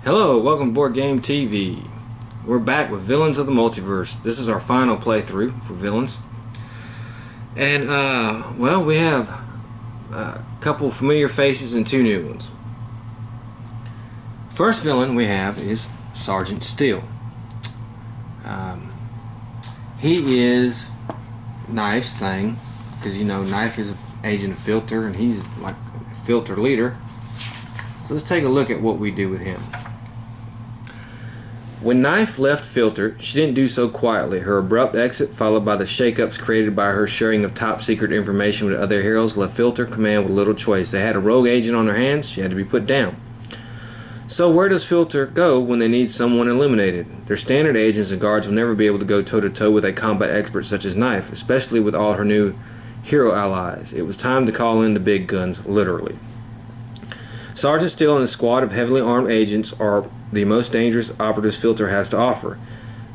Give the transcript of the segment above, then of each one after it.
Hello, welcome to Boardgame TV. We're back with Villains of the Multiverse. This is our final playthrough for Villains. And, well, we have a couple familiar faces and two new ones. First villain we have is Sergeant Steele. He is Knife's thing, because you know Knife is an agent of Filter and he's like a Filter leader. So let's take a look at what we do with him. When Knife left Filter, she didn't do so quietly. Her abrupt exit, followed by the shakeups created by her sharing of top-secret information with other heroes, left Filter Command with little choice. They had a rogue agent on their hands. She had to be put down. So where does Filter go when they need someone eliminated? Their standard agents and guards will never be able to go toe-to-toe with a combat expert such as Knife, especially with all her new hero allies. It was time to call in the big guns, literally. Sergeant Steele and a squad of heavily armed agents are the most dangerous operatives Filter has to offer.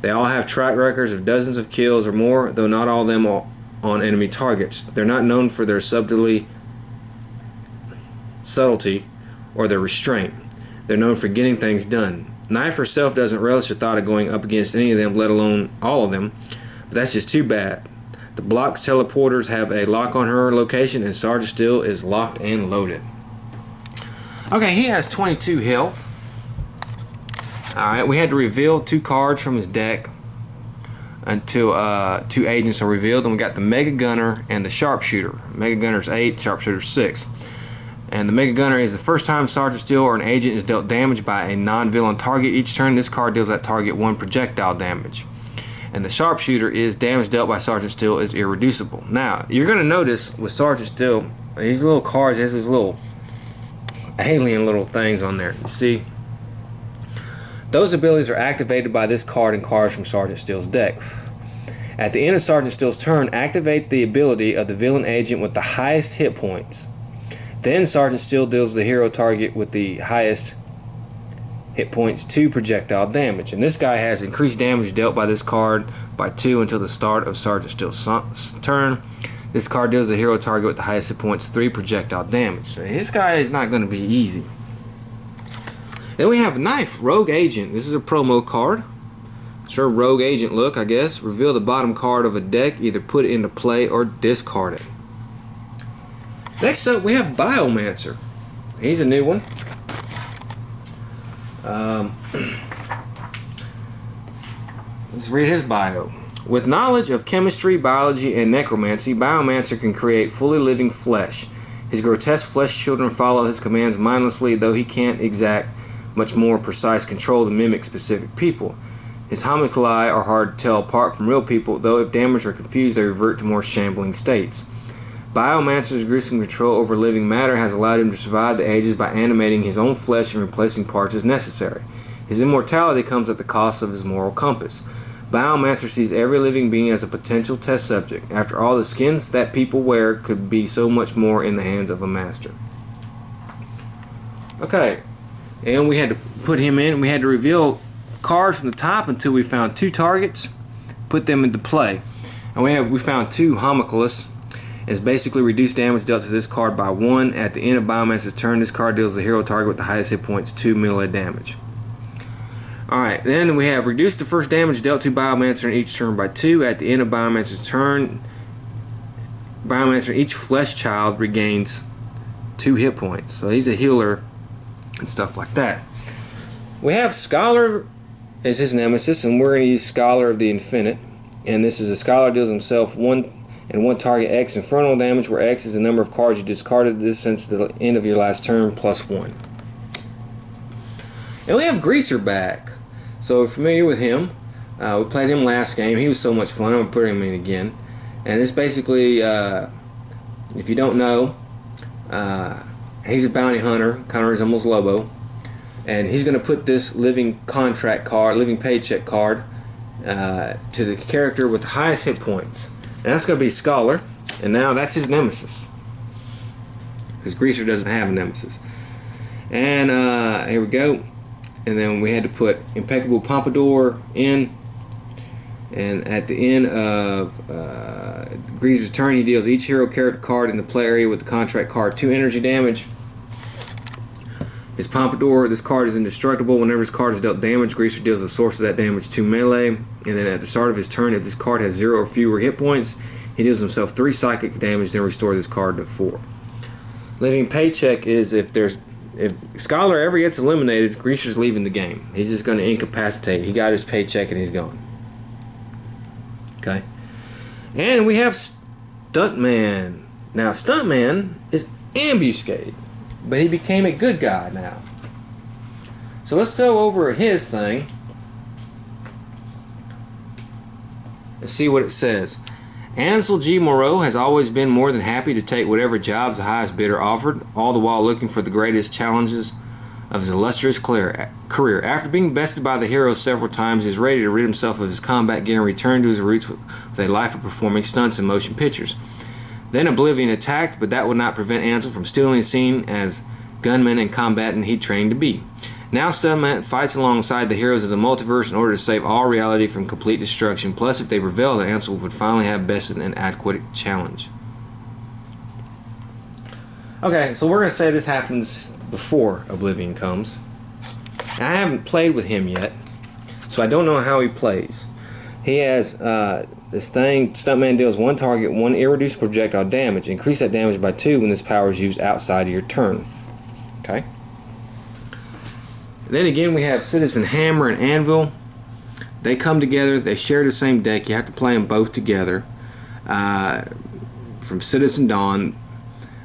They all have track records of dozens of kills or more, though not all of them on enemy targets. They're not known for their subtlety or their restraint. They're known for getting things done. Knife herself doesn't relish the thought of going up against any of them, let alone all of them, but that's just too bad. The block's teleporters have a lock on her location, and Sergeant Steele is locked and loaded. Okay, he has 22 health. Alright, we had to reveal 2 cards from his deck until 2 agents are revealed, and we got the Mega Gunner and the Sharpshooter. Mega Gunner's 8, Sharpshooter's 6. And the Mega Gunner is the first time Sergeant Steele or an agent is dealt damage by a non-villain target each turn. This card deals that target 1 projectile damage. And the Sharpshooter is damage dealt by Sergeant Steele is irreducible. Now, you're going to notice with Sergeant Steele, these little cards, has these little alien little things on there. You see? Those abilities are activated by this card and cards from Sergeant Steele's deck. At the end of Sergeant Steele's turn, activate the ability of the villain agent with the highest hit points. Then Sergeant Steele deals the hero target with the highest hit points 2 projectile damage. And this guy has increased damage dealt by this card by 2 until the start of Sergeant Steele's turn. This card deals the hero target with the highest hit points 3 projectile damage. So this guy is not going to be easy. Then we have Knife, Rogue Agent. This is a promo card. Sure, Rogue Agent look, I guess. Reveal the bottom card of a deck, either put it into play or discard it. Next up, we have Biomancer. He's a new one. Let's read his bio. With knowledge of chemistry, biology, and necromancy, Biomancer can create fully living flesh. His grotesque flesh children follow his commands mindlessly, though he can't exact much more precise control to mimic specific people. His homunculi are hard to tell apart from real people, though if damaged or confused, they revert to more shambling states. Biomancer's gruesome control over living matter has allowed him to survive the ages by animating his own flesh and replacing parts as necessary. His immortality comes at the cost of his moral compass. Biomancer sees every living being as a potential test subject. After all, the skins that people wear could be so much more in the hands of a master. Okay, and we had to put him in. We had to reveal cards from the top until we found 2 targets, put them into play. And we found 2 homunculus. It's basically reduced damage dealt to this card by 1. At the end of Biomancer's turn, this card deals the hero target with the highest hit points 2 melee damage. Alright, then we have reduced the first damage dealt to Biomancer in each turn by 2. At the end of Biomancer's turn, Biomancer, each flesh child regains 2 hit points. So he's a healer and stuff like that. We have Scholar as his nemesis, and we're going to use Scholar of the Infinite. And this is a Scholar deals himself 1 target X infernal damage, where X is the number of cards you discarded this since the end of your last turn, plus 1. And we have Greaser back. So we're familiar with him. We played him last game. He was so much fun. I'm going to put him in again. And it's basically, if you don't know, he's a bounty hunter, kind of resembles Lobo. And he's going to put this living contract card, living paycheck card, to the character with the highest hit points. And that's going to be Scholar. And now that's his nemesis, because Greaser doesn't have a nemesis. And here we go. And then we had to put Impeccable Pompadour in. And at the end of Greaser's turn, he deals each hero character card in the play area with the contract card 2 energy damage. His Pompadour, this card is indestructible. Whenever this card is dealt damage, Greaser deals the source of that damage to melee. And then at the start of his turn, if this card has 0 or fewer hit points, he deals himself 3 psychic damage, then restore this card to 4. Living Paycheck is if Scholar ever gets eliminated, Greaser's leaving the game. He's just going to incapacitate. He got his paycheck and he's gone. Okay. And we have Stuntman. Now, Stuntman is Ambuscade, but he became a good guy now. So let's go over his thing and see what it says. Ansel G. Moreau has always been more than happy to take whatever jobs the highest bidder offered, all the while looking for the greatest challenges of his illustrious career. After being bested by the hero several times, he is ready to rid himself of his combat gear and return to his roots with a life of performing stunts and motion pictures. Then Oblivion attacked, but that would not prevent Ansel from still being seen as gunman and combatant he trained to be. Now Stuntman fights alongside the heroes of the multiverse in order to save all reality from complete destruction. Plus, if they prevail, then Ansel would finally have bested an adequate challenge. Okay, so we're going to say this happens before Oblivion comes. I haven't played with him yet, so I don't know how he plays. He has this thing, Stuntman deals 1 target, 1 irreducible projectile damage. Increase that damage by 2 when this power is used outside of your turn. Okay. Then again, we have Citizen Hammer and Anvil. They come together. They share the same deck. You have to play them both together. From Citizen Dawn.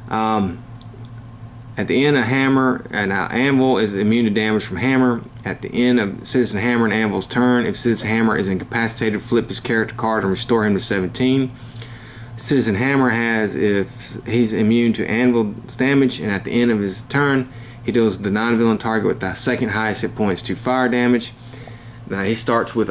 At the end of Hammer, and Anvil is immune to damage from Hammer. At the end of Citizen Hammer and Anvil's turn, if Citizen Hammer is incapacitated, flip his character card and restore him to 17. Citizen Hammer has, if he's immune to Anvil's damage, and at the end of his turn, he deals the non-villain target with the second highest hit points to fire damage. Now he starts with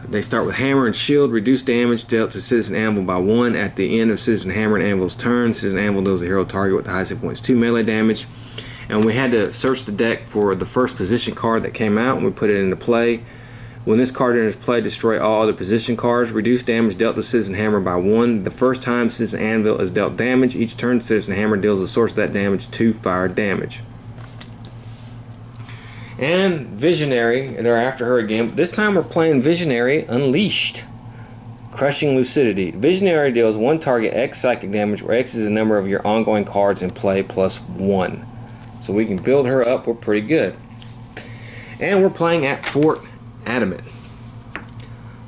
they start with Hammer and Shield, reduce damage dealt to Citizen Anvil by 1. At the end of Citizen Hammer and Anvil's turn, Citizen Anvil deals the hero target with the highest hit points 2 melee damage. And we had to search the deck for the first position card that came out, and we put it into play. When this card enters play, destroy all other position cards. Reduce damage dealt to Citizen Hammer by 1. The first time Citizen Anvil is dealt damage, each turn Citizen Hammer deals the source of that damage 2 fire damage. And Visionary, they're after her again. This time we're playing Visionary Unleashed. Crushing Lucidity. Visionary deals 1 target X psychic damage, where X is the number of your ongoing cards in play plus 1. So we can build her up. We're pretty good. And we're playing at Fort Adamant.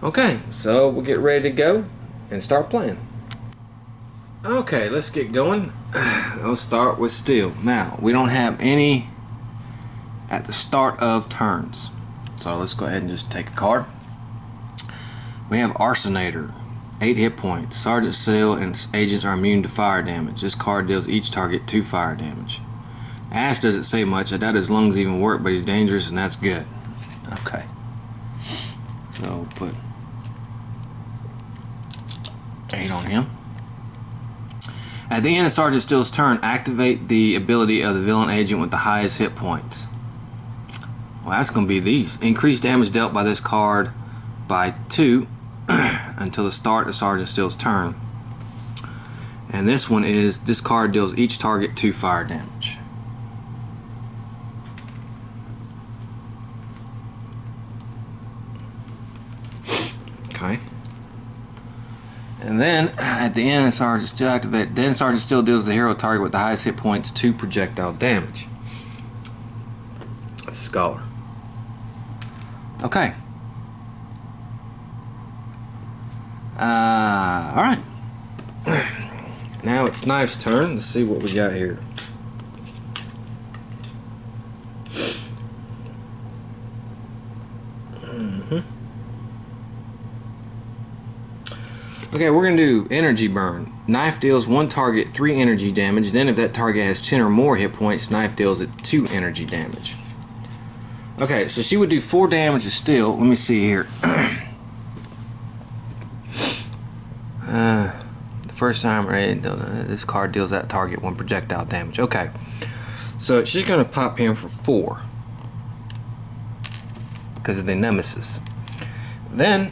Okay, so we'll get ready to go and start playing. Okay, let's get going. Let's start with Steel. Now, we don't have any at the start of turns. So let's go ahead and just take a card. We have Arsonator. 8 hit points. Sergeant Steel and its agents are immune to fire damage. This card deals each target 2 fire damage. Ash doesn't say much. I doubt his lungs even work, but he's dangerous and that's good. Okay. So put 8 on him. At the end of Sergeant Steele's turn, activate the ability of the villain agent with the highest hit points. Well, that's going to be these. Increase damage dealt by this card by 2 until the start of Sergeant Steele's turn. And this one is, this card deals each target 2 fire damage. Okay. And then at the end, Sergeant Steel activate. Then Sergeant Steel deals the hero target with the highest hit points 2 projectile damage. That's a Scholar. Okay. Alright. Now it's Knife's turn. Let's see what we got here. Okay, we're going to do Energy Burn. Knife deals 1 target 3 energy damage. Then if that target has 10 or more hit points, Knife deals it 2 energy damage. Okay, so she would do 4 damage of Steel. Let me see here. The first time this card deals that target 1 projectile damage. Okay, so she's going to pop him for 4 because of the Nemesis. Then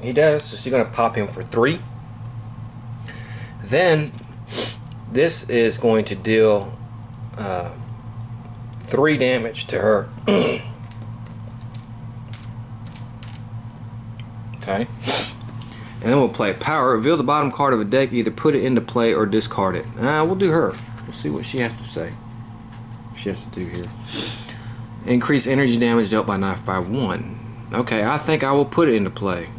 he does, so she's going to pop him for 3. Then this is going to deal 3 damage to her. Okay. And then we'll play Power. Reveal the bottom card of a deck. Either put it into play or discard it. We'll do her. We'll see what she has to say. What she has to do here. Increase energy damage dealt by knife by 1. Okay, I think I will put it into play.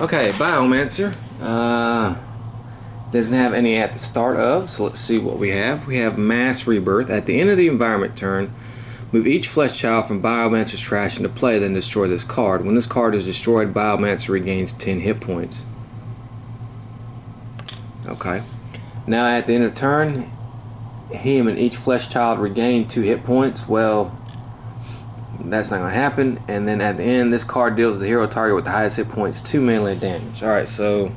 Okay, Biomancer. Doesn't have any at the start of, so let's see what we have. We have Mass Rebirth. At the end of the environment turn, move each flesh child from Biomancer's trash into play, then destroy this card. When this card is destroyed, Biomancer regains 10 hit points. Okay. Now at the end of turn, him and each flesh child regain 2 hit points. Well, that's not going to happen. And then at the end, this card deals the hero target with the highest hit points 2 melee damage. Alright, so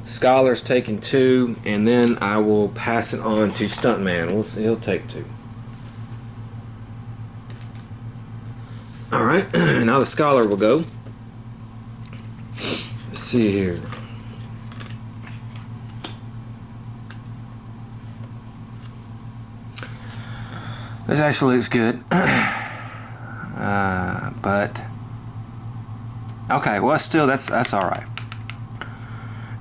Scholar's taking 2, and then I will pass it on to Stuntman. He'll take 2. Alright, now the Scholar will go. Let's see here. This actually looks good. But okay, well still that's alright.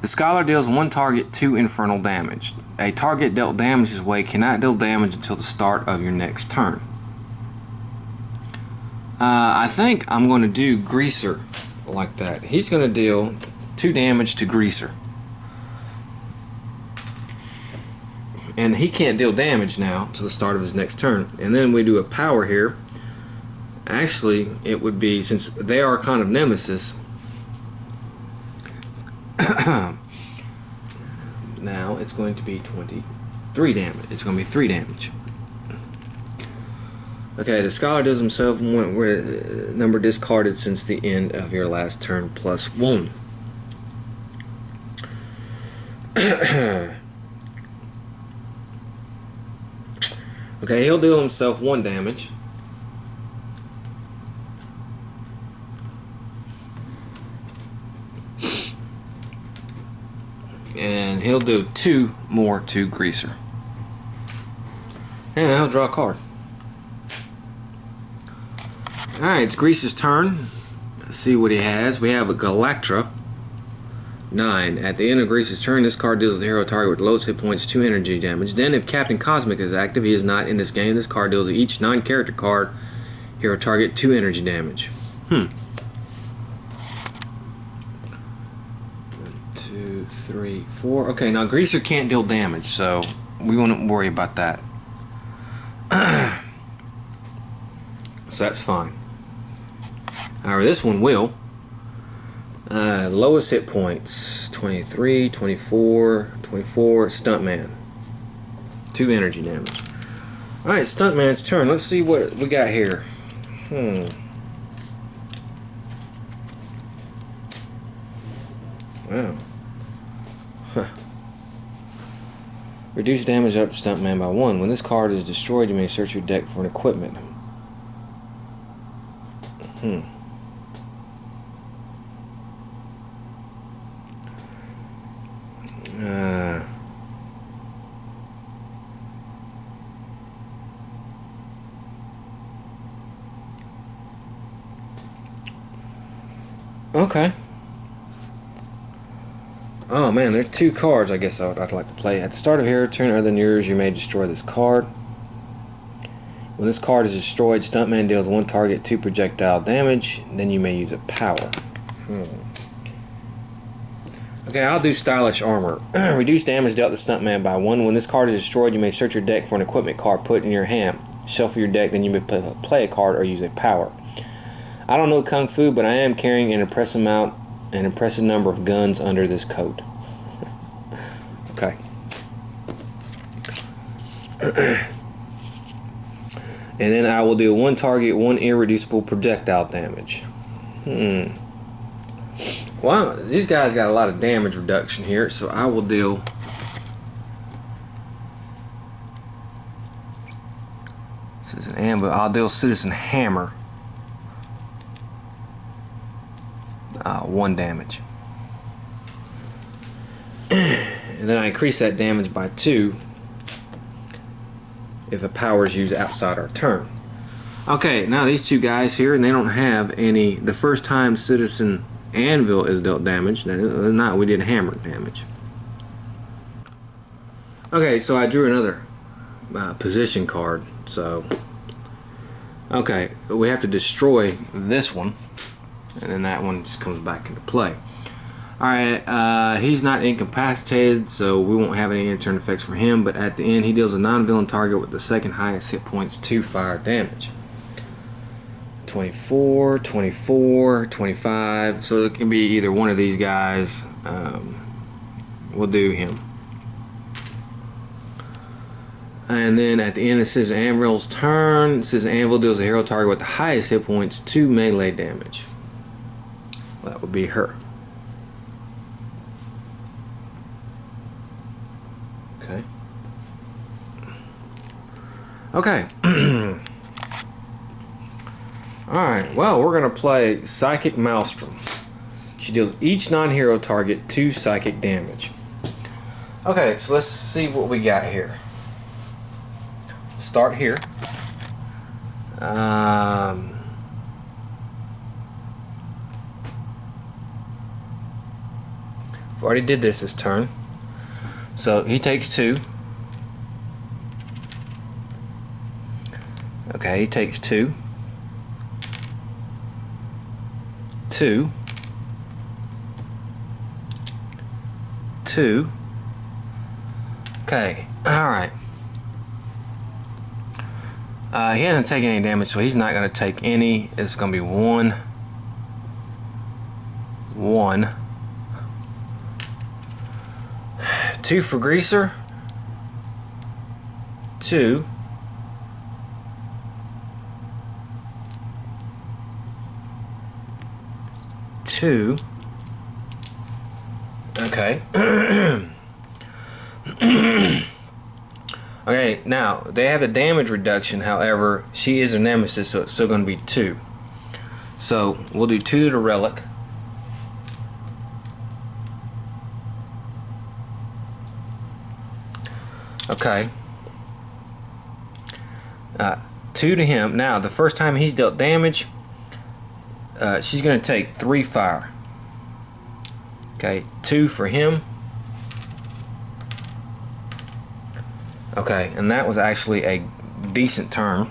The Scholar deals 1 target 2 infernal damage. A target dealt damage this way cannot deal damage until the start of your next turn. I think I'm going to do Greaser like that. He's going to deal 2 damage to Greaser. And he can't deal damage now to the start of his next turn. And then we do a Power here. Actually, it would be, since they are kind of nemesis, now it's going to be 23 damage. It's going to be 3 damage. Okay, the Scholar does himself number discarded since the end of your last turn plus 1. Okay, he'll deal himself 1 damage. And he'll do 2 more to Greaser. And he'll draw a card. Alright, it's Greaser's turn. Let's see what he has. We have a Galactra. 9. At the end of Greaser's turn, this card deals the hero target with lowest hit points 2 energy damage. Then, if Captain Cosmic is active, he is not in this game. This card deals each non-character card hero target 2 energy damage. 1, 2, 3, 4. Okay, now Greaser can't deal damage, so we won't worry about that. So that's fine. However, this one will. Lowest hit points 23, 24, 24. Stuntman, 2 energy damage. Alright, Stuntman's turn. Let's see what we got here. Wow. Huh. Reduce damage up to Stuntman by 1. When this card is destroyed, you may search your deck for an equipment. Okay. Oh man, there are 2 cards I guess I'd like to play. At the start of your turn other than yours, you may destroy this card. When this card is destroyed, Stuntman deals 1 target 2 projectile damage. Then you may use a Power. Okay, I'll do Stylish Armor. Reduce damage dealt to Stuntman by 1. When this card is destroyed, you may search your deck for an equipment card put in your hand. Shuffle your deck, then you may play a card or use a Power. I don't know Kung Fu, but I am carrying an impressive number of guns under this coat. Okay. And then I will do 1 target, 1 irreducible projectile damage. Wow, these guys got a lot of damage reduction here, so I will deal. This is an ambush. I'll deal Citizen Hammer. 1 damage. and then I increase that damage by 2 if a power is used outside our turn. Okay, now these two guys here, and they don't have any. The first time Citizen Anvil is dealt damage, not we did hammer damage. Okay, so I drew another position card. So, okay, we have to destroy this one, and then that one just comes back into play. Alright, he's not incapacitated, so we won't have any end-turn effects for him, but at the end he deals a non-villain target with the second highest hit points 2 fire damage. 24, 24, 25, so it can be either one of these guys. We'll do him. And then at the end of Citizen Anvil's turn, Citizen Anvil deals a hero target with the highest hit points 2 melee damage. Well, that would be her. Okay. Okay. Alright, well, we're going to play Psychic Maelstrom. She deals each non-hero target 2 psychic damage. Okay, so let's see what we got here. Start here. I've already did this turn. So he takes 2. Okay, he takes 2. 2. 2. Okay, alright. He hasn't taken any damage, so he's not going to take any. It's going to be 1. 1. 2 for Greaser. 2. 2. Okay. Okay, now they have the damage reduction, however, she is a nemesis, so it's still going to be 2. So we'll do 2 to the relic. Okay. 2 to him. Now, the first time he's dealt damage, she's going to take 3 fire. Okay, 2 for him. Okay, and that was actually a decent turn.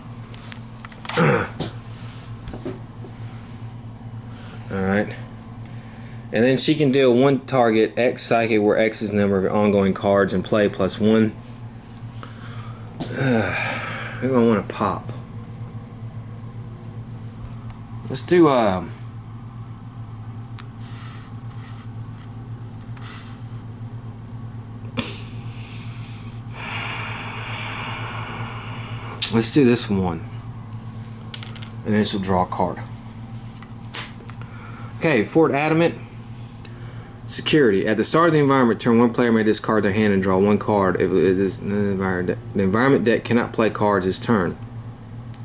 Alright. And then she can deal 1 target X psychic, where X is the number of ongoing cards in play plus 1. Who do I want to pop? Let's do let's do this one, and then she'll draw a card. Okay, Fort Adamant. Security. At the start of the environment turn, one player may discard their hand and draw 1 card. If it is the environment deck cannot play cards this turn.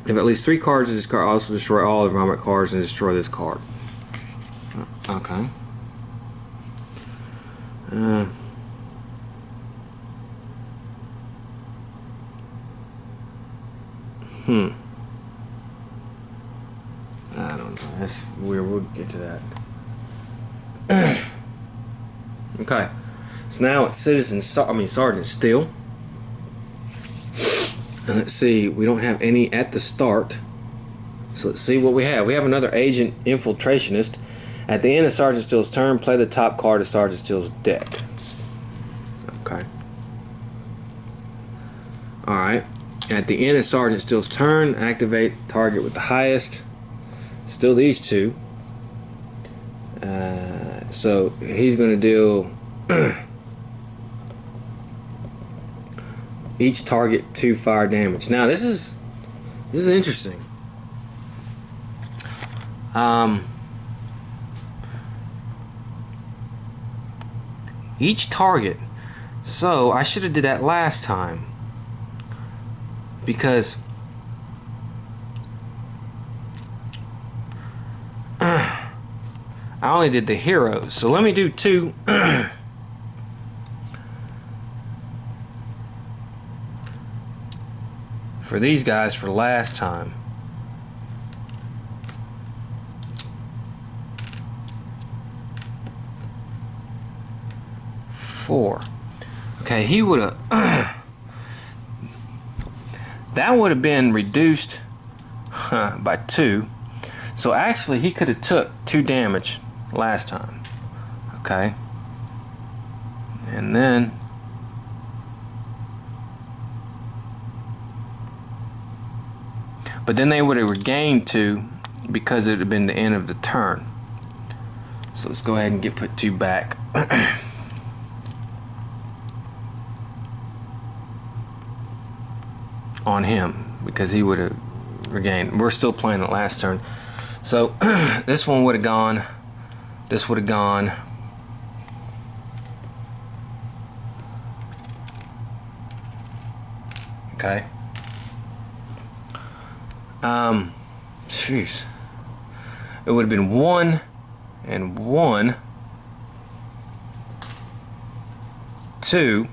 If at least 3 cards is discarded, also destroy all environment cards and destroy this card. Okay. I don't know. That's weird. We'll get to that. Okay. So now it's Sergeant Steele. And let's see. We don't have any at the start. So let's see what we have. We have another Agent Infiltrationist. At the end of Sergeant Steele's turn, play the top card of Sergeant Steele's deck. Okay. Alright. At the end of Sergeant Steele's turn, activate target with the highest. Still these 2. So he's going to deal each target 2 fire damage. Now this is interesting. Each target. So I should have did that last time, because I only did the heroes. So let me do 2. for these guys for last time. Four. Okay, he would have that would have been reduced by 2. So actually he could have took 2 damage last time. Okay. And then but then they would have regained 2 because it would have been the end of the turn. So let's go ahead and put 2 back. On him, because he would have regained. We're still playing the last turn. So this one would have gone. This would have gone. Okay. Jeez. It would have been 1 and 1, 2.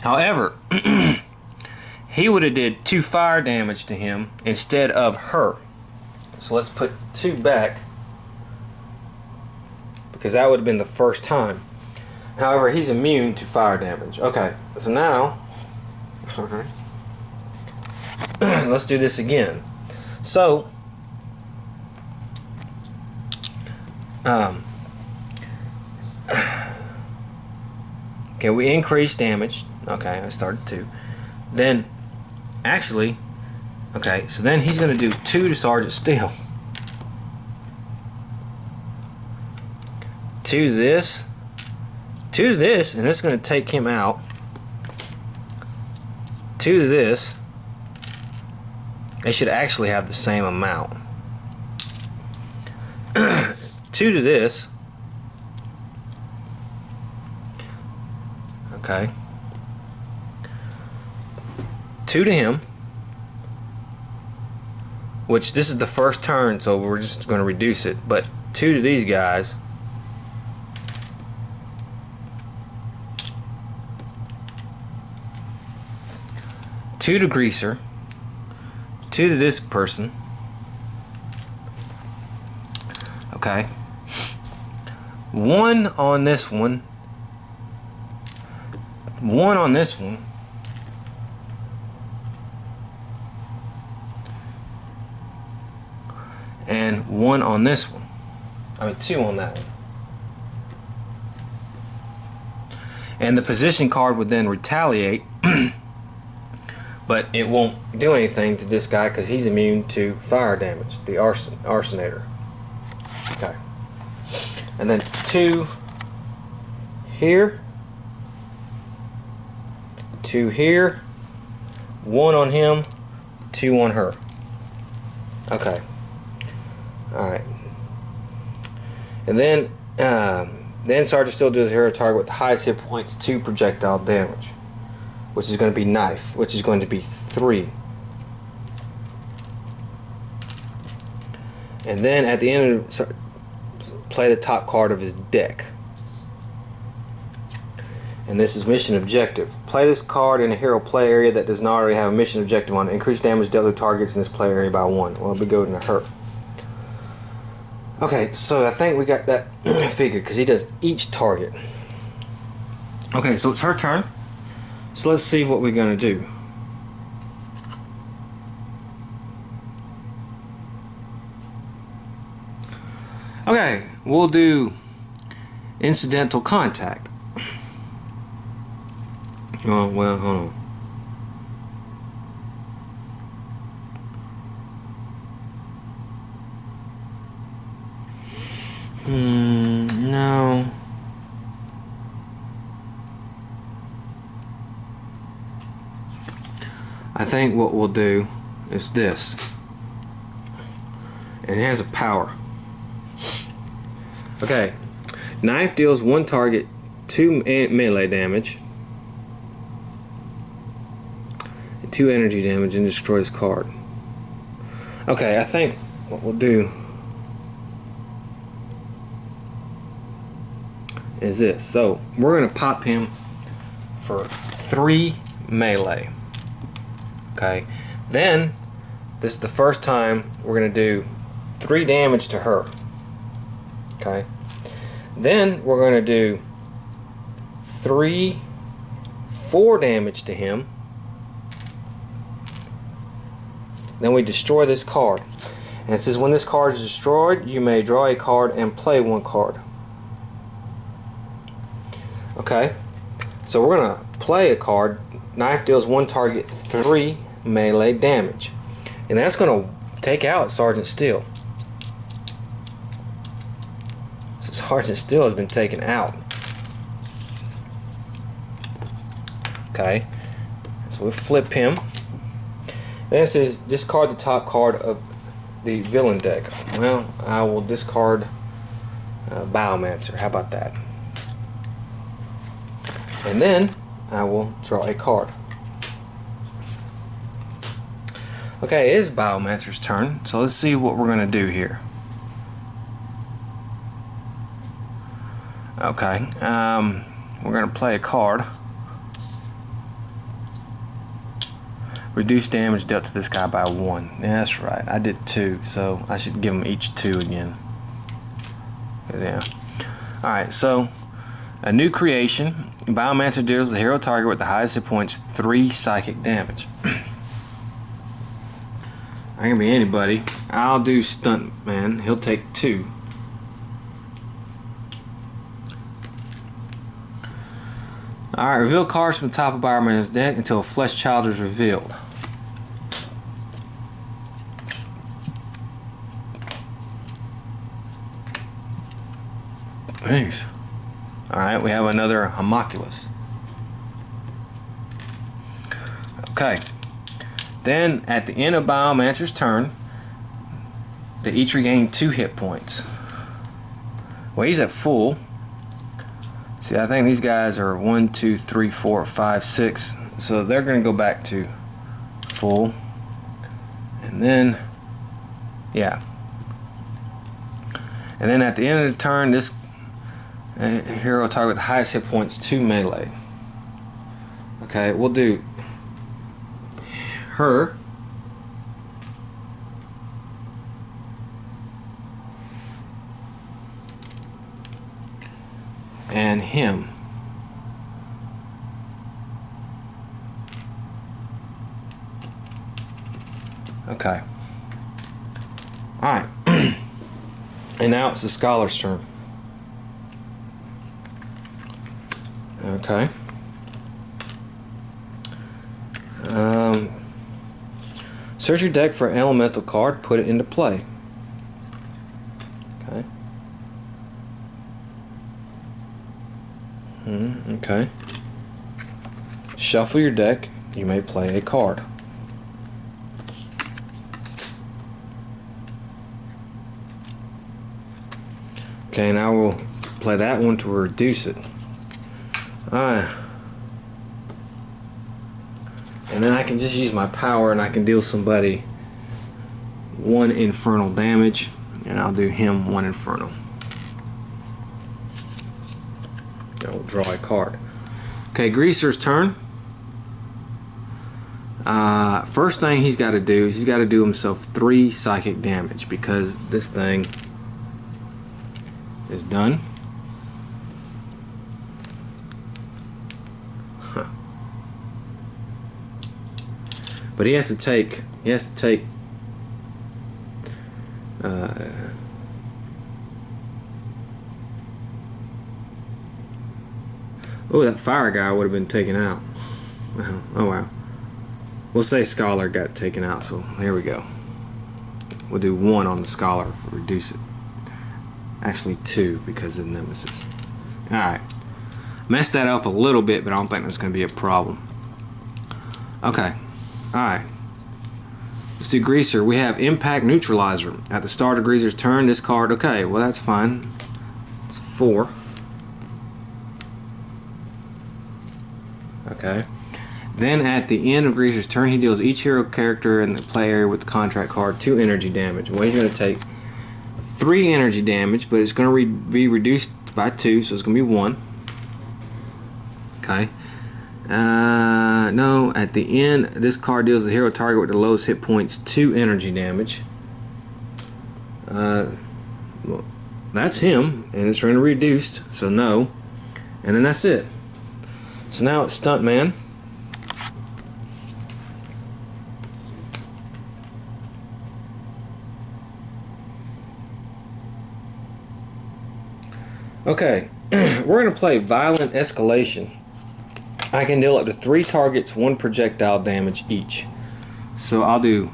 However, he would have did 2 fire damage to him instead of her. So let's put 2 back, because that would have been the first time. However, he's immune to fire damage. Okay, so now let's do this again. So okay, we increase damage. Okay, I started 2. Then actually, okay, so then he's going to do 2 to Sergeant Steele. 2 to this. 2 to this, and it's going to take him out. 2 to this. They should actually have the same amount. 2 to this. Okay. 2 to him, which this is the first turn, so we're just going to reduce it, but 2 to these guys. Two to Greaser. 2 to this person. Okay. 1 on this one. 1 on this one. And 1 on this one. I mean 2 on that one. And the position card would then retaliate, but it won't do anything to this guy because he's immune to fire damage, the arsonator. Okay. And then 2 here, 2 here, 1 on him, 2 on her. Okay. Alright. And then Sergeant Steele does hero target with the highest hit points 2 projectile damage, which is going to be knife, which is going to be 3. And then at the end of play the top card of his deck. And this is mission objective. Play this card in a hero play area that does not already have a mission objective on it. Increase damage dealt to targets in this play area by 1. Well, it'll be going to her. Okay, so I think we got that figured because he does each target. Okay, so it's her turn. So let's see what we're going to do. Okay, we'll do incidental contact. Oh, well, hold on. No. I think what we'll do is this. And it has a power. Okay. Knife deals 1 target 2 melee damage, 2 energy damage, and destroys card. Okay, I think what we'll do is this. So we're going to pop him for 3 melee. Okay, then this is the first time we're going to do 3 damage to her. Okay, then we're going to do 4 damage to him. Then we destroy this card. And it says when this card is destroyed, you may draw a card and play 1 card. Okay, so we're going to play a card. Knife deals 1 target 3 melee damage. And that's going to take out Sergeant Steele. So Sergeant Steele has been taken out. Okay, so we'll flip him. Then it says discard the top card of the villain deck. Well, I will discard Biomancer. How about that? And then I will draw a card. Okay, it is Biomancer's turn, so let's see what we're going to do here. Okay, we're going to play a card. Reduce damage dealt to this guy by 1. Yeah, that's right. I did 2, so I should give them each 2 again. Yeah. Alright, so a new creation. Biomancer deals the hero target with the highest hit points 3 psychic damage. I can be anybody. I'll do Stuntman. He'll take 2. Alright, reveal cards from the top of Biomancer's deck until a flesh child is revealed. Thanks. Alright, we have another homunculus. Okay. Then, at the end of Biomancer's turn, they each regain 2 hit points. Well, he's at full. See, I think these guys are 1, 2, 3, 4, 5, 6. So they're going to go back to full. And then, yeah. And then at the end of the turn, this hero target with the highest hit points 2 melee. Okay, we'll do her. And him. Okay. Alright. And now it's the scholar's turn. Okay. Search your deck for an elemental card, put it into play. Okay. Okay. Shuffle your deck. You may play a card. Okay, now we'll play that one to reduce it. Alright. And then I can just use my power and I can deal somebody 1 infernal damage. And I'll do him 1 infernal. I'll draw a card. Okay, Greaser's turn. First thing he's got to do is he's got to do himself 3 psychic damage because this thing is done. Huh. But he has to take oh, that fire guy would have been taken out. Oh wow. We'll say Scholar got taken out, so here we go. We'll do 1 on the Scholar, reduce it. Actually 2 because of Nemesis. Alright. Messed that up a little bit, but I don't think that's going to be a problem. Okay. Alright. Let's do Greaser. We have Impact Neutralizer. At the start of Greaser's turn, this card, okay, well that's fine. It's 4. Okay. Then at the end of Greaser's turn, he deals each hero character in the play area with the contract card 2 energy damage. Well, he's going to take 3 energy damage, but it's going to be reduced by 2, so it's going to be 1. Okay. No, at the end, this card deals the hero target with the lowest hit points 2 energy damage. Well, that's him, and it's running reduced, so no. And then that's it. So now it's Stuntman. Okay, we're going to play Violent Escalation. I can deal up to 3 targets 1 projectile damage each. So I'll do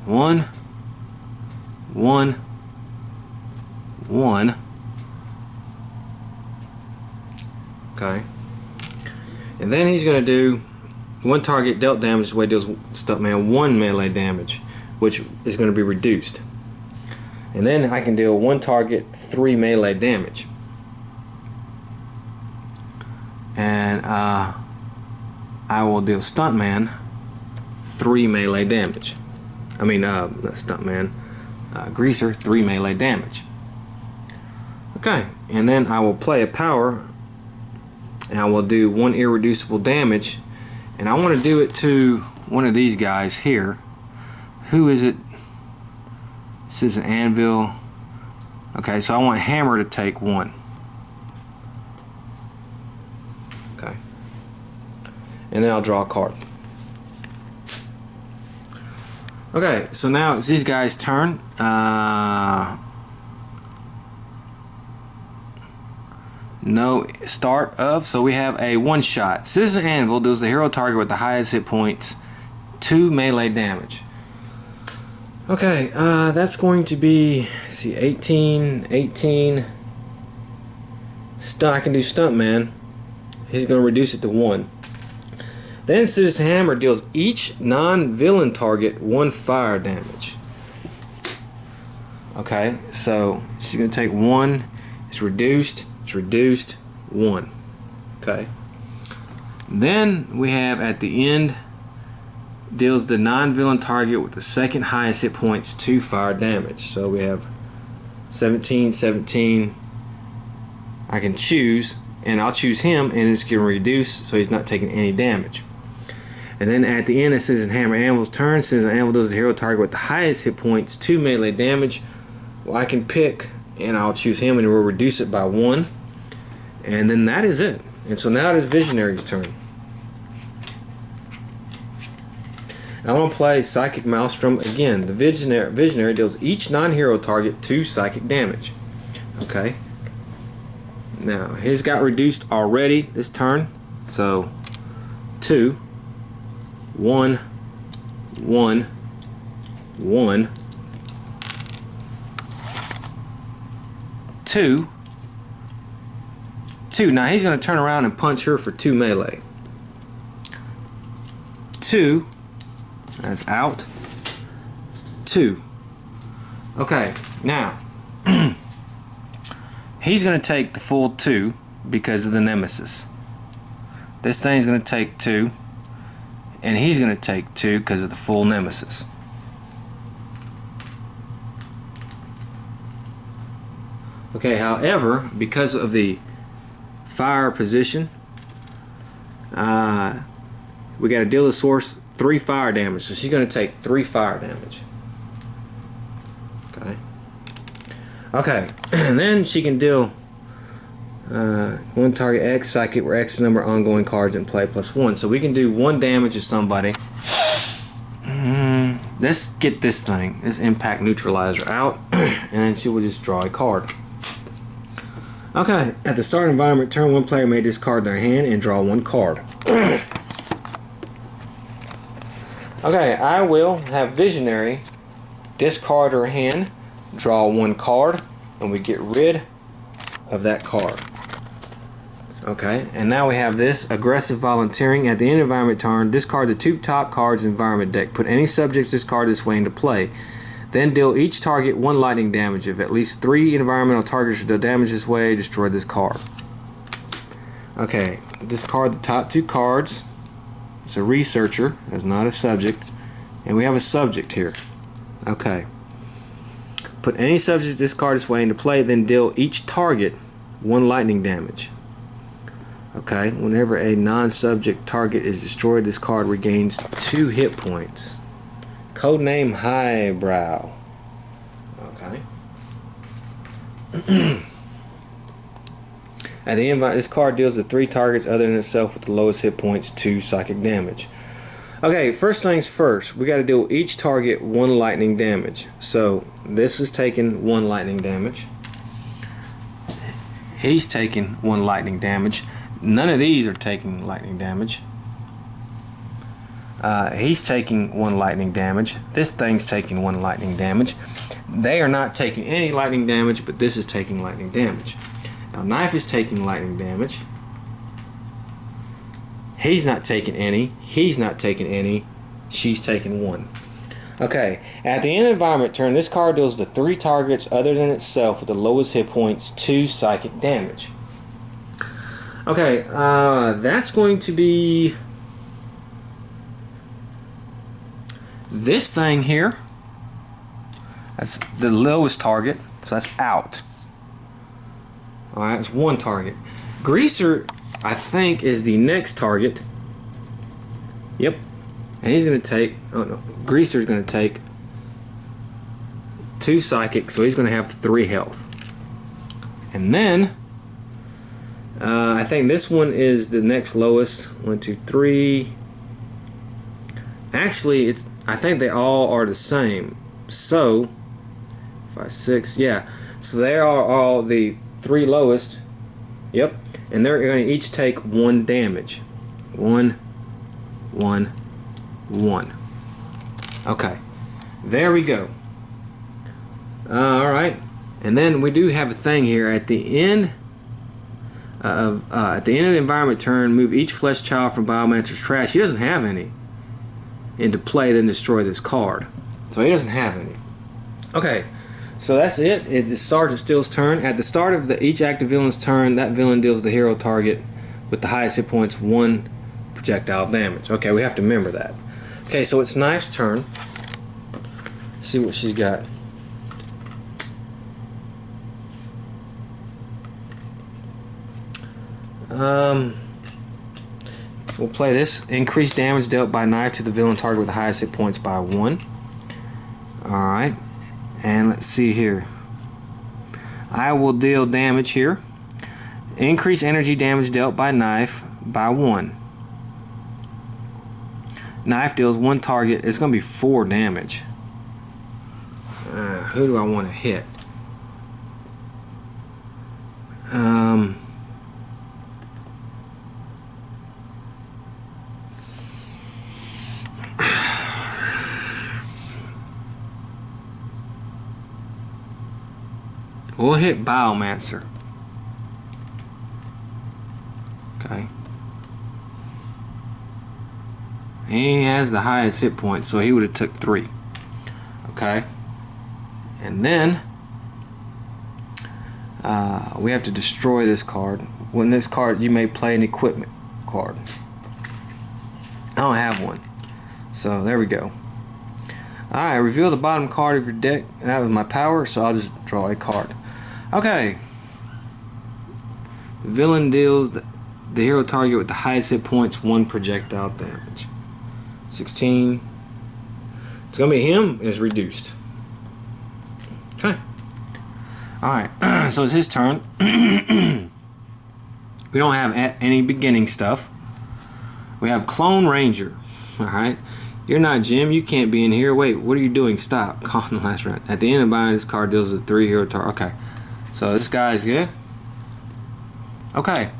1, 1, 1. Okay. And then he's going to do 1 target dealt damage. This way deals Stuntman 1 melee damage, which is going to be reduced. And then I can deal 1 target 3 melee damage. And I will deal Stuntman 3 melee damage. I mean, not Stuntman, Greaser 3 melee damage. Okay, and then I will play a power, and I will do 1 irreducible damage, and I want to do it to one of these guys here. Who is it? This is an anvil. Okay, so I want Hammer to take 1. Okay. And then I'll draw a card. Okay, so now it's these guys' turn. No start of, so we have a 1-shot. Citizen Anvil deals the hero target with the highest hit points 2 melee damage. Okay, that's going to be, let's see, 18. I can do Stuntman. He's going to reduce it to 1. Then Citizen Hammer deals each non-villain target 1 fire damage. Okay, so she's going to take 1. It's reduced. 1. Okay. Then we have at the end, deals the non-villain target with the second highest hit points 2 fire damage. So we have 17. I can choose, and I'll choose him, and it's going to reduce, so he's not taking any damage. And then at the end, it says Hammer Anvil's turn. Citizen Anvil does the hero target with the highest hit points 2 melee damage. Well, I can pick, and I'll choose him, and we'll reduce it by 1. And then that is it. And so now it is Visionary's turn. I want to play Psychic Maelstrom again. The Visionary deals each non-hero target 2 psychic damage. Okay. Now, his got reduced already this turn. So, 2, 1, 1, 1, 2, 2. Now he's going to turn around and punch her for 2 melee. 2. That's out. 2. Okay, now he's going to take the full 2 because of the Nemesis. This thing's going to take 2, and he's going to take 2 because of the full Nemesis. Okay, however, because of the fire position, we got to deal the source 3 fire damage, so she's going to take 3 fire damage. Okay, and then she can deal 1 target X psychic where X number of ongoing cards in play plus 1. So we can do 1 damage to somebody. Let's get this thing, this impact neutralizer out, and then she will just draw a card. Okay, at the start environment turn, 1 player may discard their hand and draw 1 card. Okay, I will have Visionary discard her hand, draw 1 card, and we get rid of that card. Okay, and now we have this Aggressive Volunteering. At the end of environment turn, discard the 2 top cards in environment deck. Put any subjects discarded this way into play. Then deal each target 1 lightning damage. If at least 3 environmental targets are dealt damage this way, destroy this card. Okay, discard the top 2 cards. It's a researcher, it's not a subject. And we have a subject here. Okay. Put any subjects discarded this way into play, then deal each target 1 lightning damage. Okay, whenever a non-subject target is destroyed, this card regains 2 hit points. Codename Highbrow. Okay. At the end, this card deals to 3 targets other than itself with the lowest hit points 2 psychic damage. Okay, first things first, we got to deal each target 1 lightning damage. So this is taking 1 lightning damage. He's taking 1 lightning damage. None of these are taking lightning damage. He's taking 1 lightning damage. This thing's taking 1 lightning damage. They are not taking any lightning damage, but this is taking lightning damage. Now, Knife is taking lightning damage. He's not taking any. He's not taking any. She's taking 1. Okay, at the end of the environment turn, this card deals to 3 targets other than itself with the lowest hit points 2 psychic damage. Okay, that's going to be this thing here. That's the lowest target, so that's out. Alright, that's 1 target. Greaser, I think, is the next target. Yep. And he's going to take, oh no, Greaser's going to take 2 psychic, so he's going to have 3 health. And then I think this one is the next lowest. 1, 2, 3. Actually, I think they all are the same. So 5, 6, yeah. So they are all the 3 lowest. Yep. And they're going to each take 1 damage. 1, 1, 1. Okay. There we go. Alright. And then we do have a thing here at the end. At the end of the environment turn, move each flesh child from Biomancer's trash. He doesn't have any into play, then destroy this card. So he doesn't have any. Okay, so that's it. It's Sergeant Steele's turn. At the start of each active villain's turn, that villain deals the hero target with the highest hit points 1 projectile damage. Okay, we have to remember that. Okay, so it's Knife's turn. Let's see what she's got. We'll play this. Increase damage dealt by Knife to the villain target with the highest hit points by 1. Alright. And let's see here. I will deal damage here. Increase energy damage dealt by Knife by 1. Knife deals 1 target. It's going to be 4 damage. Who do I want to hit? We'll hit Biomancer. Okay. He has the highest hit points, so he would have took 3. Okay. And then we have to destroy this card. When this card, you may play an equipment card. I don't have one. So there we go. Alright, reveal the bottom card of your deck. And that was my power, so I'll just draw a card. Okay. The villain deals the hero target with the highest hit points 1 projectile damage. 16. It's going to be him. It's reduced. Okay. Alright, so it's his turn. We don't have any beginning stuff. We have Clone Ranger. Alright. You're not Jim. You can't be in here. Wait, what are you doing? Stop. Call in the last round. At the end of buying this card deals with 3 hero target. Okay. So this guy's good. Okay.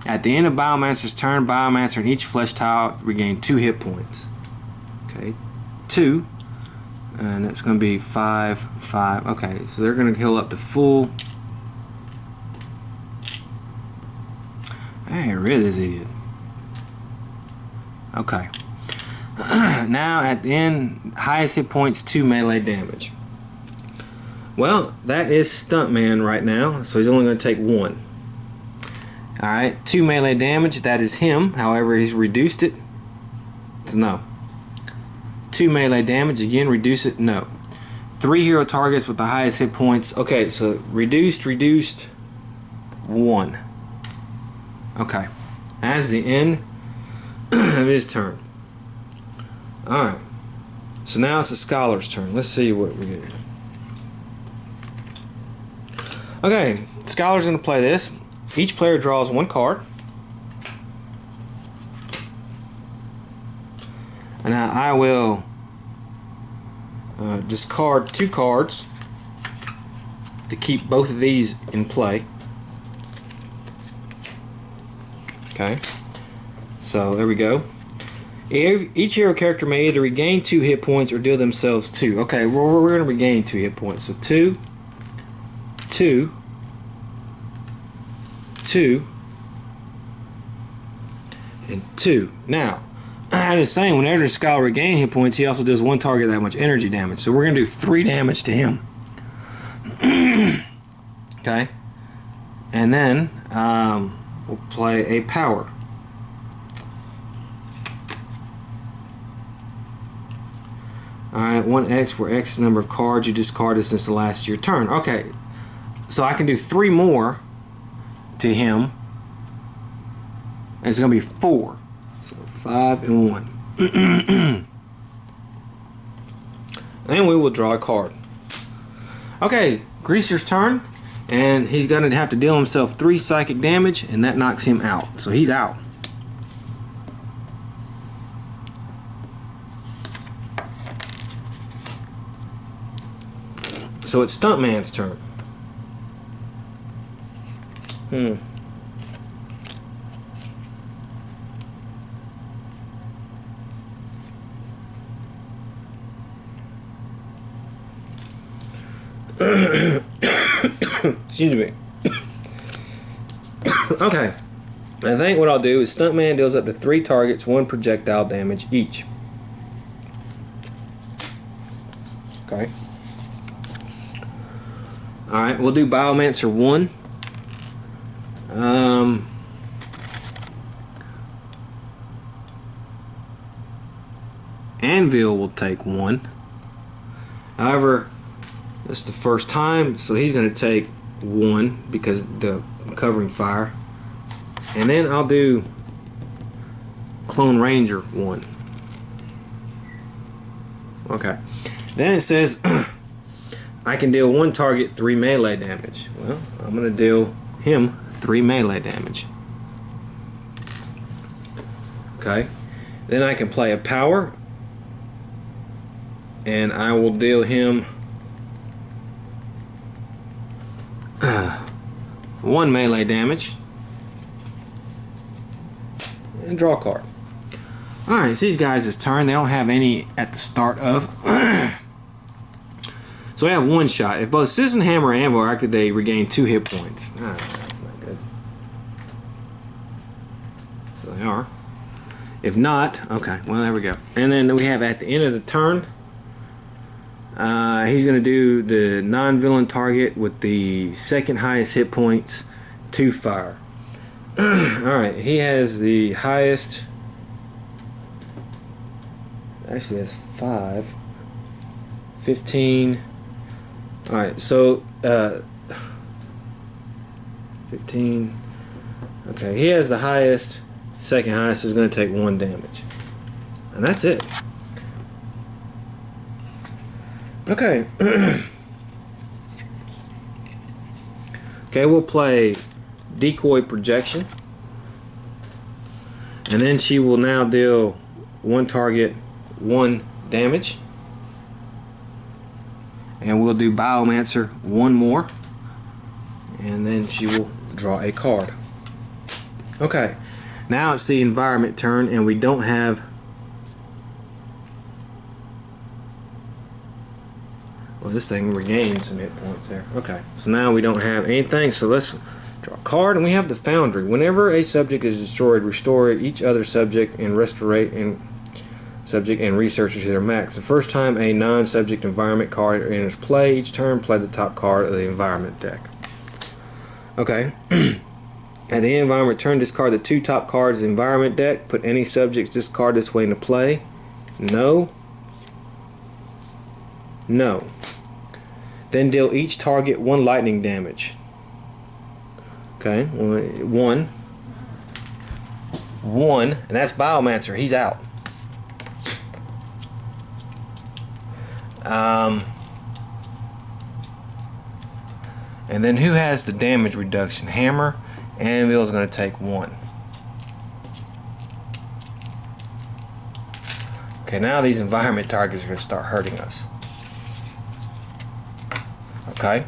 At the end of Biomancer's turn, Biomancer and each flesh tile regain 2 hit points. Okay. 2. And that's going to be 5, 5. Okay. So they're going to heal up to full. Hey, rid of this idiot. Okay. Now at the end, highest hit points 2 melee damage. Well, that is Stuntman right now, so he's only going to take 1. Alright, 2 melee damage, that is him. However, he's reduced it. So no. 2 melee damage, again, reduce it, no. 3 hero targets with the highest hit points. Okay, so reduced, 1. Okay. as the end of his turn. Alright. So now it's the scholar's turn. Let's see what we get. Okay, the scholar's going to play this. Each player draws one card. And now I will discard 2 cards to keep both of these in play. Okay, so there we go. Each hero character may either regain 2 hit points or deal themselves 2. Okay, we're going to regain 2 hit points. So 2, 2, 2, and 2. Now, I was saying, whenever the scholar regains hit points, he also does 1 target that much energy damage. So we're going to do 3 damage to him. Okay, and then we'll play a power. Alright, 1x, where x is the number of cards you discarded since the last of your turn. Okay, so I can do 3 more to him. And it's going to be 4. So 5 and 1. And we will draw a card. Okay, Greaser's turn. And he's going to have to deal himself 3 psychic damage, and that knocks him out. So he's out. So it's Stuntman's turn. Excuse me. Okay. I think what I'll do is Stuntman deals up to 3 targets 1 projectile damage each. Okay. Alright, we'll do Biomancer 1. Anvil will take 1. However, this is the first time, so he's going to take 1 because the covering fire. And then I'll do Clone Ranger 1. Okay. Then it says I can deal 1 target 3 melee damage. Well, I'm going to deal him 3 melee damage. Okay. Then I can play a power, and I will deal him 1 melee damage and draw a card. Alright, it's these guys' turn. They don't have any at the start of. So I have 1 shot. If both Citizen Hammer and Anvil are active, they regain 2 hit points. That's not good. So they are. If not, okay, well, there we go. And then we have at the end of the turn, he's going to do the non-villain target with the 2nd highest hit points to fire. Alright, he has the highest. Actually, that's 5. 15. Alright, so 15. Okay, he has the highest. 2nd highest is going to take 1 damage. And that's it. Okay. Okay, we'll play Decoy Projection. And then she will now deal 1 target 1 damage. And we'll do Biomancer 1 more. And then she will draw a card. Okay. Now it's the environment turn, and we don't have. Well, this thing regains some hit points there. Okay, so now we don't have anything, so let's draw a card, and we have the Foundry. Whenever a subject is destroyed, restore each other subject and subject and researcher to their max. The first time a non-subject environment card enters play, each turn play the top card of the environment deck. Okay. At the end of environment turn, discard the 2 top cards of the environment deck. Put any subjects discard this way into play. No. No. Then deal each target 1 lightning damage. Okay, 1. 1, and that's Biomancer. He's out. And then who has the damage reduction? Hammer. Anvil is going to take 1. Okay, now these environment targets are going to start hurting us. Okay.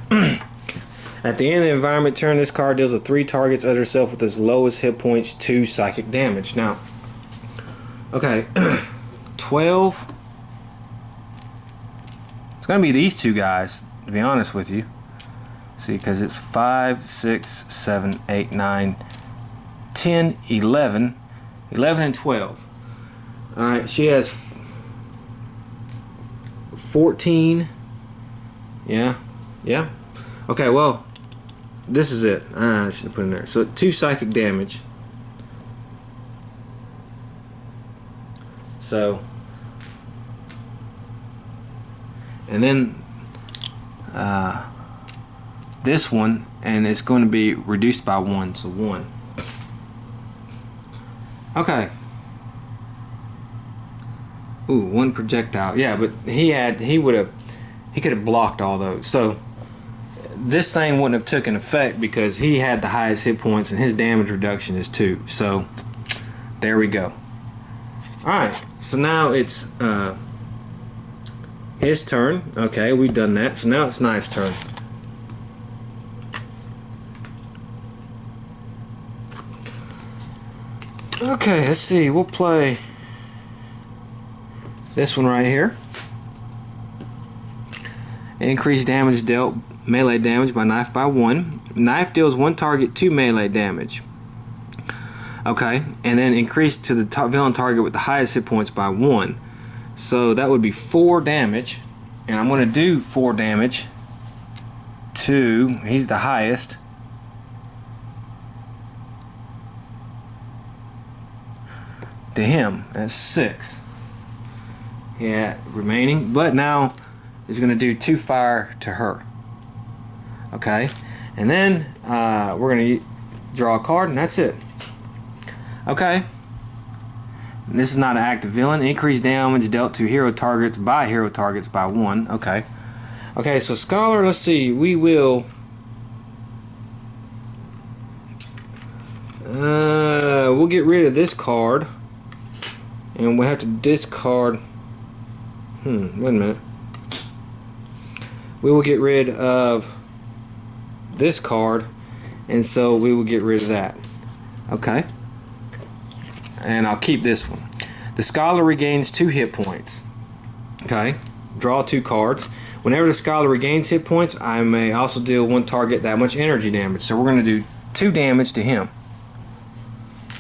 At the end of the environment turn, this card deals with 3 targets other self with its lowest hit points 2 psychic damage. Now, okay, 12. It's going to be these 2 guys, to be honest with you. See, because it's 5, 6, 7, 8, 9, 10, 11, 11 and 12. Alright, she has 14. Yeah. Okay, well, this is it. I should have put it in there. So 2 psychic damage. So, and then this one, and it's going to be reduced by 1, so 1. Okay. Ooh, 1 projectile. Yeah, but he could have blocked all those. So this thing wouldn't have taken effect because he had the highest hit points and his damage reduction is 2. So there we go. Alright, so now it's his turn. Okay, we've done that. So now it's Knife's turn. Okay, let's see. We'll play this one right here. Increase damage dealt, melee damage by knife by 1. Knife deals 1 target 2 melee damage. Okay, and then increase to the top villain target with the highest hit points by 1. So that would be 4 damage. And I'm going to do 4 damage to, he's the highest. To him. That's 6. Yeah, remaining. But now is going to do 2 fire to her. Okay, and then we're going to draw a card, and that's it. Okay, and this is not an active villain. Increased damage dealt to hero targets by 1. Okay, okay. So Scholar, let's see. We will. We'll get rid of this card, and we'll have to discard. Wait a minute. We will get rid of this card, and so we will get rid of that. Okay, and I'll keep this one. The Scholar regains 2 hit points. Okay, draw 2 cards. Whenever the Scholar regains hit points, I may also deal 1 target that much energy damage. So we're going to do 2 damage to him.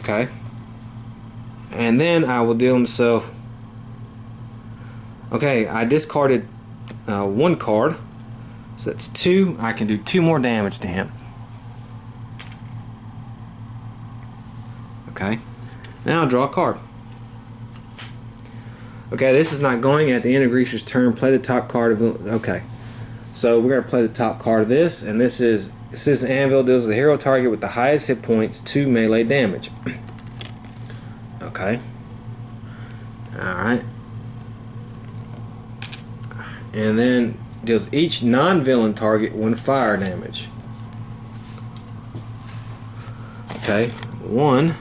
Okay, and then I will deal himself. Okay, I discarded 1 card. So that's 2. I can do 2 more damage to him. Okay. Now I'll draw a card. Okay, this is not going at the end of Greaser's turn. Play the top card of. Okay. So we're going to play the top card of this, and this is Anvil deals the hero target with the highest hit points 2 melee damage. Okay. Alright. And then deals each non-villain target 1 fire damage. Okay, 1,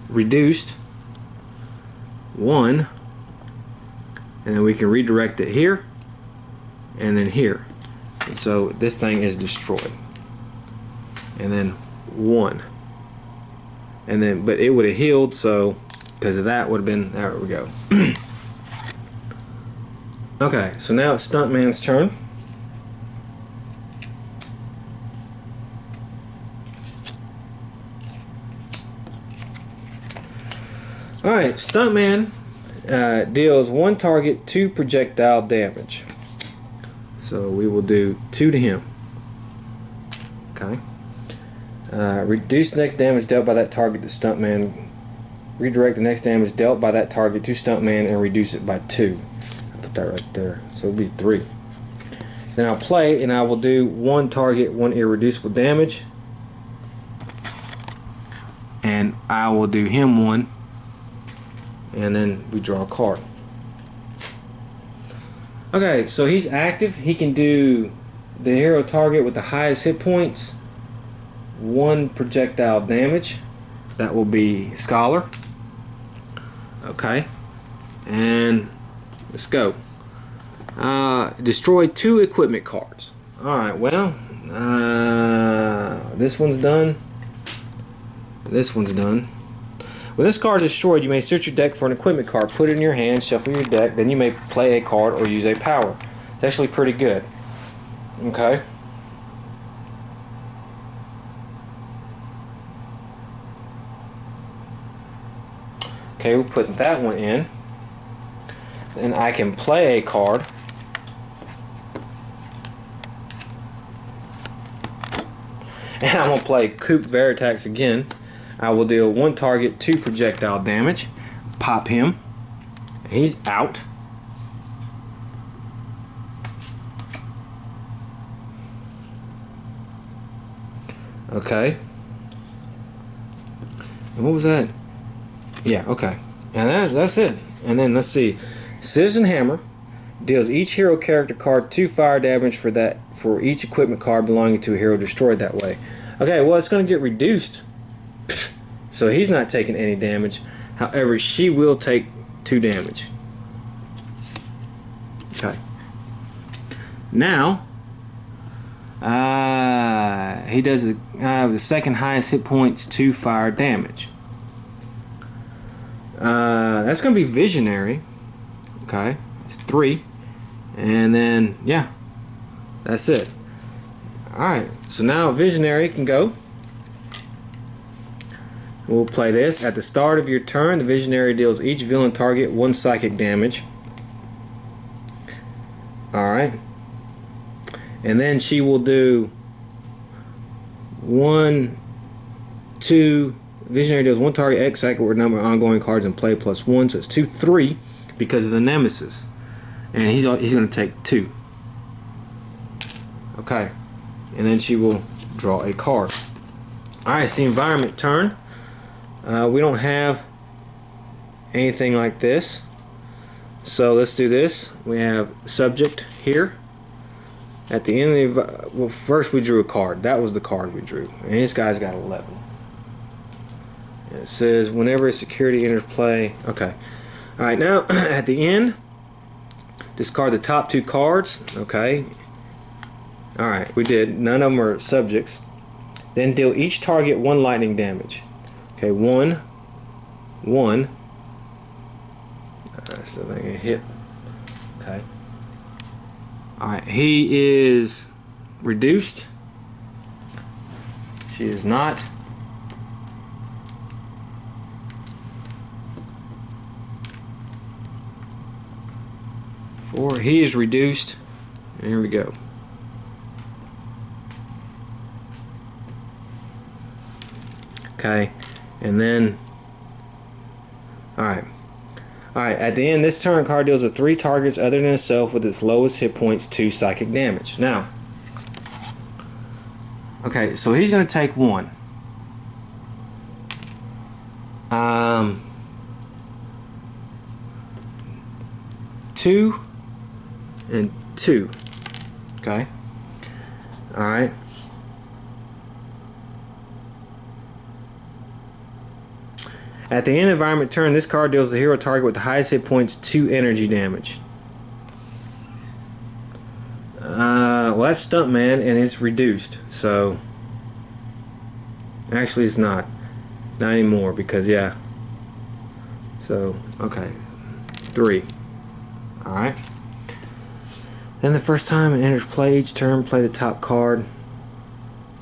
reduced, 1, and then we can redirect it here, and then here. And so this thing is destroyed. And then 1. And then, but it would have healed, so because of that would have been, there we go. Okay, so now it's Stuntman's turn. Alright, Stuntman deals 1 target 2 projectile damage. So we will do 2 to him. Okay. Reduce the next damage dealt by that target to Stuntman. Redirect the next damage dealt by that target to Stuntman and reduce it by 2. That right there, so it'll be 3. Then I'll play, and I will do 1 target 1 irreducible damage. and I will do him one, and then we draw a card. Okay, so he's active. He can do the hero target with the highest hit points, 1 projectile damage. That will be Scholar. Okay, and let's go. Destroy 2 equipment cards. Alright, well, this one's done. This one's done. When this card is destroyed, you may search your deck for an equipment card, put it in your hand, shuffle your deck, then you may play a card or use a power. It's actually pretty good. Okay. Okay, we'll put that one in. Then I can play a card. And I'm going to play Coup Veritax again. I will deal 1 target 2 projectile damage. Pop him. He's out. Okay. And what was that? Yeah, okay. And that's it. And then let's see. Citizen Hammer deals each hero character card 2 fire damage for each equipment card belonging to a hero destroyed that way. Okay, well, it's going to get reduced. So he's not taking any damage. However, she will take 2 damage. Okay. Now, he does the second highest hit points, 2 fire damage. That's going to be Visionary. Okay, it's 3. And then, yeah, that's it. Alright, so now Visionary can go. We'll play this. At the start of your turn, the Visionary deals each villain target 1 psychic damage. Alright. And then she will do 1, 2. Visionary deals 1 target X psychic or number of ongoing cards in play plus 1. So it's 2, 3 because of the Nemesis. And he's going to take 2. Okay. And then she will draw a card. Alright, it's the environment turn. We don't have anything like this, so let's do this. We have subject here. At the end of the, well, first we drew a card. That was the card we drew, and this guy's got 11. It says whenever a security enters play. Okay. All right. Now at the end, discard the top 2 cards. Okay. All right. We did. None of them are subjects. Then deal each target 1 lightning damage. Okay, 1, 1. So they can hit. Okay. Alright, he is reduced. She is not. He is reduced. And here we go. Okay. And then, alright, at the end, this turn card deals with 3 targets other than itself with its lowest hit points 2 psychic damage. Now, okay, so he's going to take 1. 2 and 2. Okay, alright. At the end of environment turn, this card deals the hero target with the highest hit points 2 energy damage. Well, that's Stuntman, and it's reduced. So, actually, it's not anymore because yeah. So, okay, 3. All right. Then the first time it enters play each turn, play the top card.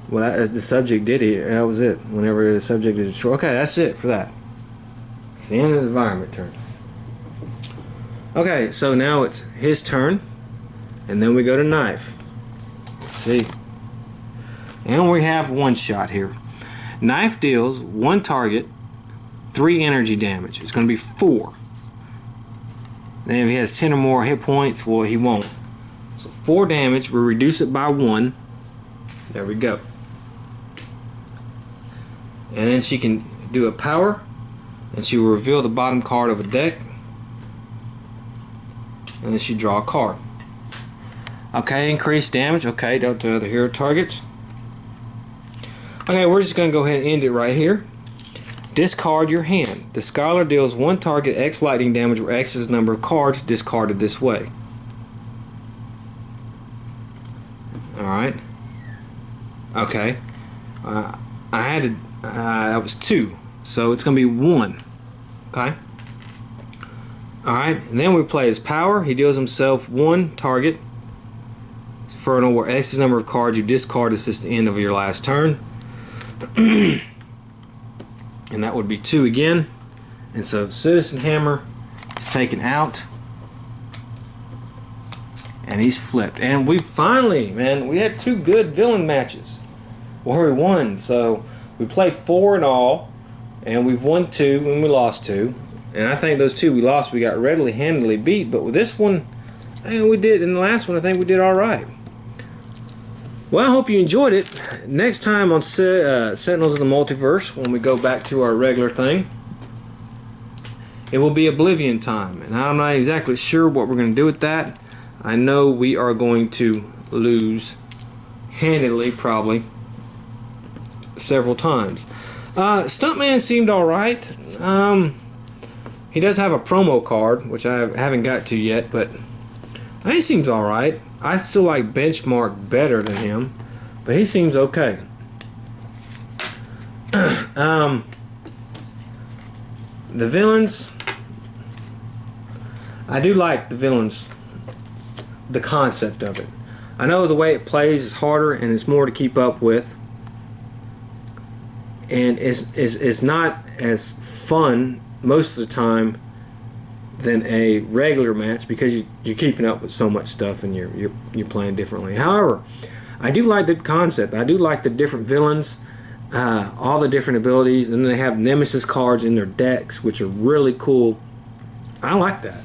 Well, the subject did it. That was it. Whenever the subject is destroyed. Okay, that's it for that. It's the end of the environment turn. Okay, so now it's his turn, and then we go to knife. Let's see. And we have 1 shot here. Knife deals 1 target, 3 energy damage. It's going to be 4. Then if he has 10 or more hit points, well, he won't. So 4 damage. We reduce it by 1. There we go. And then she can do a power, and she will reveal the bottom card of a deck, and then she draw a card. Okay, increased damage. Okay, dealt to other hero targets. Okay, we're just going to go ahead and end it right here. Discard your hand. The Scholar deals one target X lightning damage, where X is the number of cards discarded this way. Alright. Okay. I had to. That was 2. So it's going to be 1. Okay. Alright. And then we play his power. He deals himself 1 target. Infernal, where X is the number of cards you discard since the end of your last turn. And that would be 2 again. And so Citizen Hammer is taken out. And he's flipped. And we finally, man, we had 2 good villain matches where we won. So we played 4 in all, and we've won 2 and we lost 2. And I think those 2 we lost, we got readily handily beat. But with this one, I think we did. In the last one, I think we did all right. Well, I hope you enjoyed it. Next time on Sentinels of the Multiverse, when we go back to our regular thing, it will be Oblivion time. And I'm not exactly sure what we're going to do with that. I know we are going to lose handedly, probably, several times. Stuntman seemed alright. He does have a promo card, which I haven't got to yet, but I think he seems alright. I still like Benchmark better than him, but he seems okay. The villains, I do like the villains, the concept of it. I know the way it plays is harder and it's more to keep up with, and it's not as fun most of the time than a regular match, because you're keeping up with so much stuff and you're playing differently. However, I do like the concept. I do like the different villains, all the different abilities, and then they have Nemesis cards in their decks, which are really cool. I like that.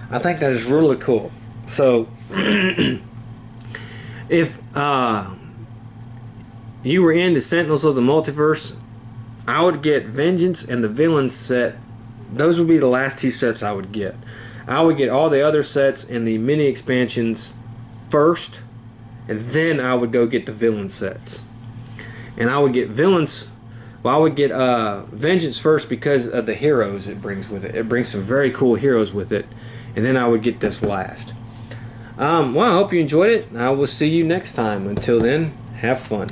I think that is really cool. So if you were into Sentinels of the Multiverse, I would get Vengeance and the Villains set. Those would be the last 2 sets I would get. I would get all the other sets and the mini expansions first, and then I would go get the villain sets. And I would get villains. Well, I would get Vengeance first because of the heroes it brings with it. It brings some very cool heroes with it, and then I would get this last. Well, I hope you enjoyed it. I will see you next time. Until then, have fun.